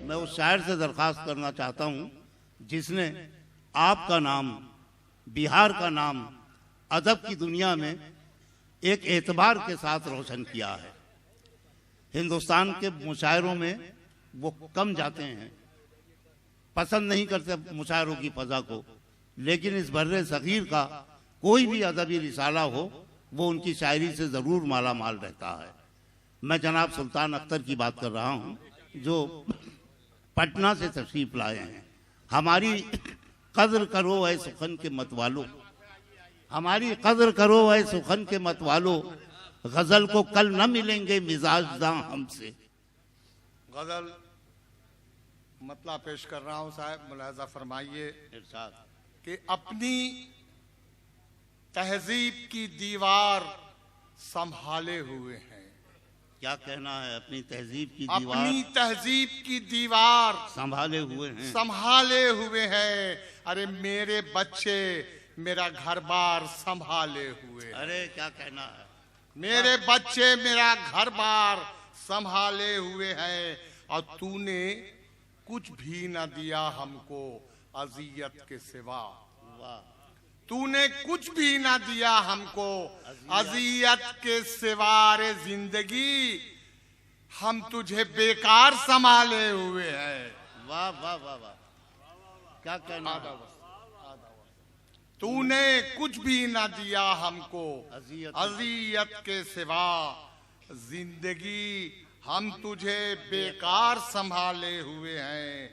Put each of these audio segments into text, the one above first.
मैं उस शायर से दरख्वास्त करना चाहता हूँ जिसने आपका नाम, बिहार का नाम अदब की दुनिया में एक एतबार के साथ रोशन किया है। हिंदुस्तान के मुशायरों में वो कम जाते हैं, पसंद नहीं करते मुशायरों की फजा को, लेकिन इस बर्रे सगीर का कोई भी अदबी रिसाला हो वो उनकी शायरी से ज़रूर माला माल रहता है। मैं जनाब सुल्तान अख्तर की बात कर रहा हूँ जो पटना से तशरीफ लाए हैं। हमारी कद्र करो ऐ सुखन के मतवालो, हमारी कद्र करो ऐ सुखन के मतवालो, गजल को कल न मिलेंगे मिजाजदां हमसे। गजल मतलब पेश कर रहा हूँ साहब, मुलाजा फरमाइए कि अपनी तहजीब की दीवार संभाले हुए हैं। क्या कहना है? अपनी तहजीब की दीवार, अपनी तहजीब की दीवार संभाले हुए हैं, संभाले हुए हैं। अरे मेरे बच्चे मेरा घर बार संभाले हुए हैं। अरे क्या कहना है? मेरे बच्चे मेरा घर बार संभाले हुए हैं और तूने कुछ भी न दिया हमको अजियत के सिवा। वाह, तूने कुछ भी ना दिया हमको अजियत के सिवा। रे जिंदगी हम तुझे बेकार संभाले हुए हैं। वाह वाह वाह वाह, क्या कहना है? तूने कुछ भी ना दिया हमको अजियत के सिवा, जिंदगी हम तुझे बेकार संभाले हुए हैं।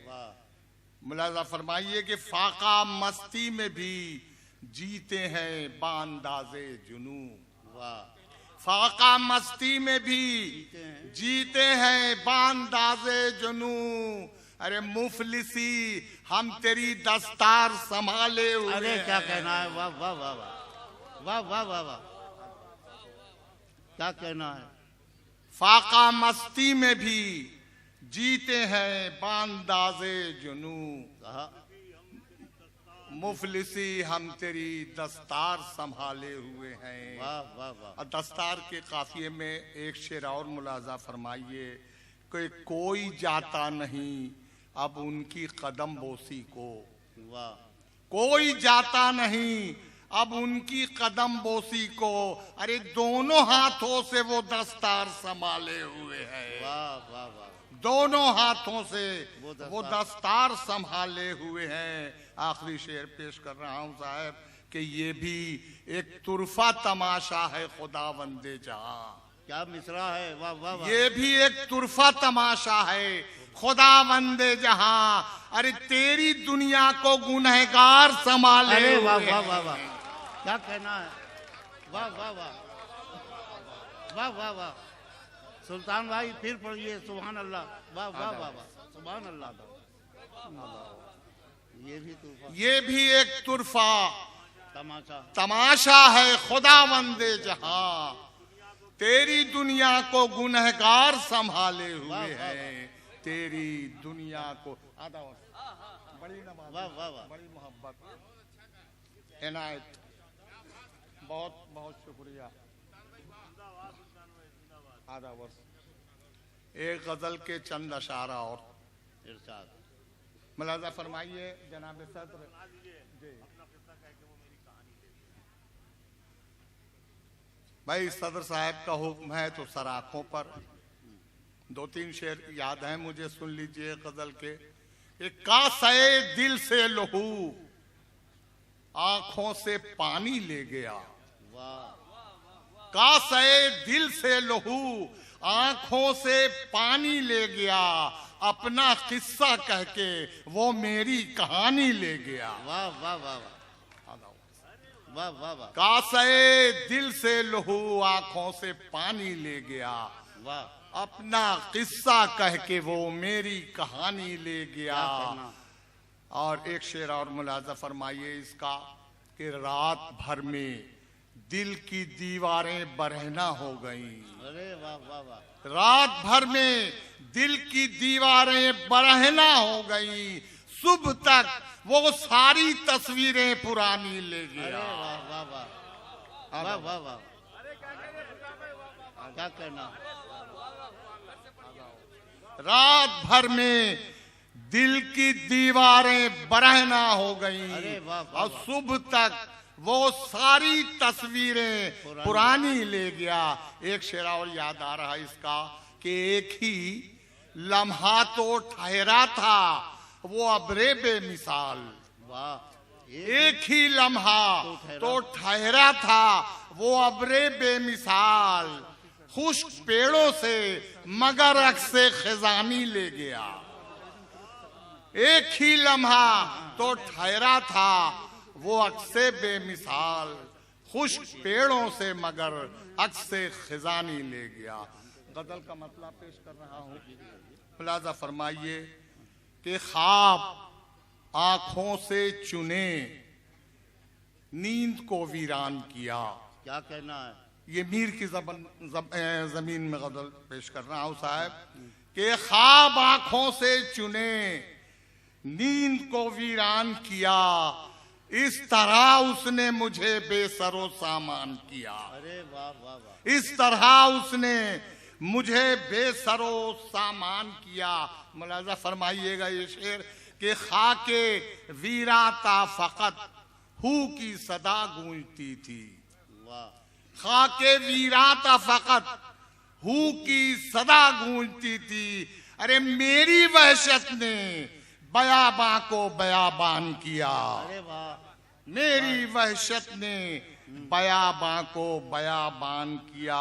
मुलाजा फरमाइए कि फाका मस्ती में भी जीते हैं बांदाजे जुनू। वाह, फाका मस्ती में भी जीते हैं बांदाजे जुनू। अरे मुफलिसी हम तेरी दस्तार संभाले हुए। अरे क्या कहना है? वाह वाह वाह वाह वाह वाह वाह वाह, क्या कहना है? फाका मस्ती में भी जीते हैं बांदाजे जुनू। मुफलिसी हम तेरी दस्तार संभाले हुए हैं। वाह वाह वाह, दस्तार के काफिये में एक शेर और मुलाजा फरमाइए कि कोई जाता नहीं अब उनकी कदम बोसी को। वाह, कोई जाता नहीं अब उनकी कदम बोसी को। अरे दोनों हाथों से वो दस्तार संभाले हुए हैं। वाह वाह वाह, दोनों हाथों से वो दस्तार संभाले हुए हैं। आखिरी शेर पेश कर रहा हूँ साहब कि ये भी एक तुरफा तमाशा है खुदावंदे जहां। क्या मिसरा है? वाह वाह वाह, ये भी एक तुरफा तमाशा है खुदावंदे जहां। अरे तेरी दुनिया को गुनहगार संभाले। अरे वाह वाह वाह वाह, क्या कहना है? वाह वाह वाह वाह वाह वाह, सुल्तान भाई फिर पढ़िए सुभान अल्लाह। वाह वाह वाह वाह, सुभान अल्लाह। ये भी एक तुरफा तमाशा है खुदावंदे जहां। तेरी दुनिया को गुनहगार संभाले हुए हैं। तेरी दुनिया को बड़ी नवाज़, वाह वाह वाह, बड़ी मोहब्बत इनायत, बहुत बहुत शुक्रिया। आधा वर्ष एक गजल के चंद अशारा और इरशाद। मुलाजा फरमाइए जनाब सदर जी। भाई सदर साहब का हुक्म है तो सराखों पर दो तीन शेर याद हैं मुझे, सुन लीजिए गजल के। एक कासे दिल से लहू आंखों से पानी ले गया। कासे दिल से लहू आंखों से पानी ले गया। अपना किस्सा कह के वो मेरी कहानी ले गया। वाह वाह वाह वाह वाह वाह, कासे दिल से लहू आंखों से पानी ले गया। वाह, अपना किस्सा कह के वो मेरी कहानी ले गया। और एक शेर और मुलाजा फरमाइए इसका कि रात भर में दिल की दीवारें बरहना हो गईं। अरे वाह वाह वाह, रात भर में दिल की दीवारें बरहना हो गई। सुबह तक वो सारी तस्वीरें पुरानी ले गया। वाह वाह वाह वाह वाह वाह, क्या कहना? रात भर में दिल की दीवारें बरहना हो गई अरे वाह, वाह, और सुबह तक वो सारी तस्वीरें पुरानी ले गया। एक शेर और याद आ रहा है इसका कि एक ही लम्हा तो ठहरा था वो अबरे बेमिसाल। वाह, एक ही लम्हा तो ठहरा था वो अबरे बेमिसाल, खुश्क पेड़ों से मगर अक्से खजानी ले गया। एक ही लम्हा तो ठहरा था वो अक्से बेमिसाल, खुश्क पेड़ों से मगर अक्से खजानी ले गया। गजल का मतलब पेश कर रहा हूँ। मुलाजा फरमाइए कि ख्वाब आंखों से चुने नींद को वीरान किया। क्या कहना है? ये मीर की जमीन में गजल पेश कर रहा हूँ साहब कि ख्वाब आंखों से चुने नींद को वीरान किया, इस तरह उसने मुझे बेसरो सामान किया। अरे वाह वाह वाह, इस तरह उसने मुझे बेसरो सामान किया। मुलाजा फरमाइएगा ये शेर कि खाके वीराता फकत हु की सदा गूंजती थी। वाह, खाके वीराता फकत हु की सदा गूंजती थी। अरे मेरी वहशत ने बयाबां को बयाबान किया। अरे वाह, मेरी वहशत ने बयाबां को बयाबान किया।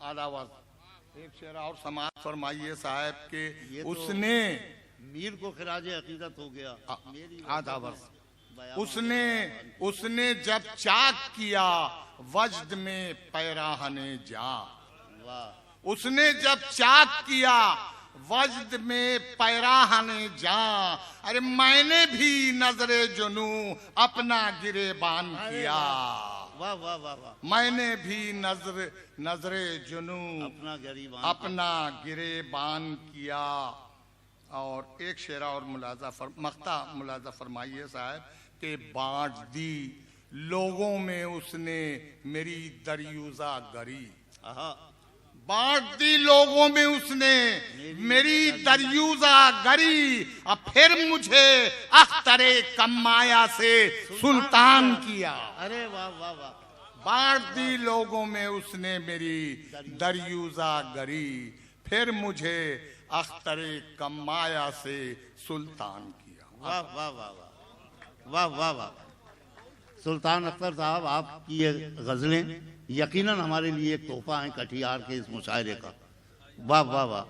आधा वक्त एक शेर और समाप्त फरमाइए साहब के ये तो उसने मीर को खिराज अकीदत हो गया। मेरी आधा वर्ष बयान उसने जब चाक किया वजद में पैराहने जा। वाह, उसने जब चाक किया वजद में पैराहने जा। अरे मैंने भी नजरे जुनू अपना गिरेबान किया। वाह वाह वाह वाह, मैंने भी नजरे जुनू अपना गरीब अपना गिरेबान किया। और एक शेरा और मुलाजा फरमाइए साहब के बांट दी लोगों में उसने मेरी दरियुजा गरी। बांट दी लोगों में उसने मेरी दरियुजा गरी। अब फिर मुझे अख्तरे कमाया से सुल्तान किया। अरे वाह वाह वाह, बांट दी लोगों में उसने मेरी दरियुजा गरी, फिर मुझे अख्तरे कमाया से सुल्तान किया। वाह वाह वाह वाह वाह वाह वाह। सुल्तान अख्तर साहब, आपकी ये गजलें यकीनन हमारे लिए एक तोहफा है कटिहार के इस मुशायरे का। वाह वाह वाह।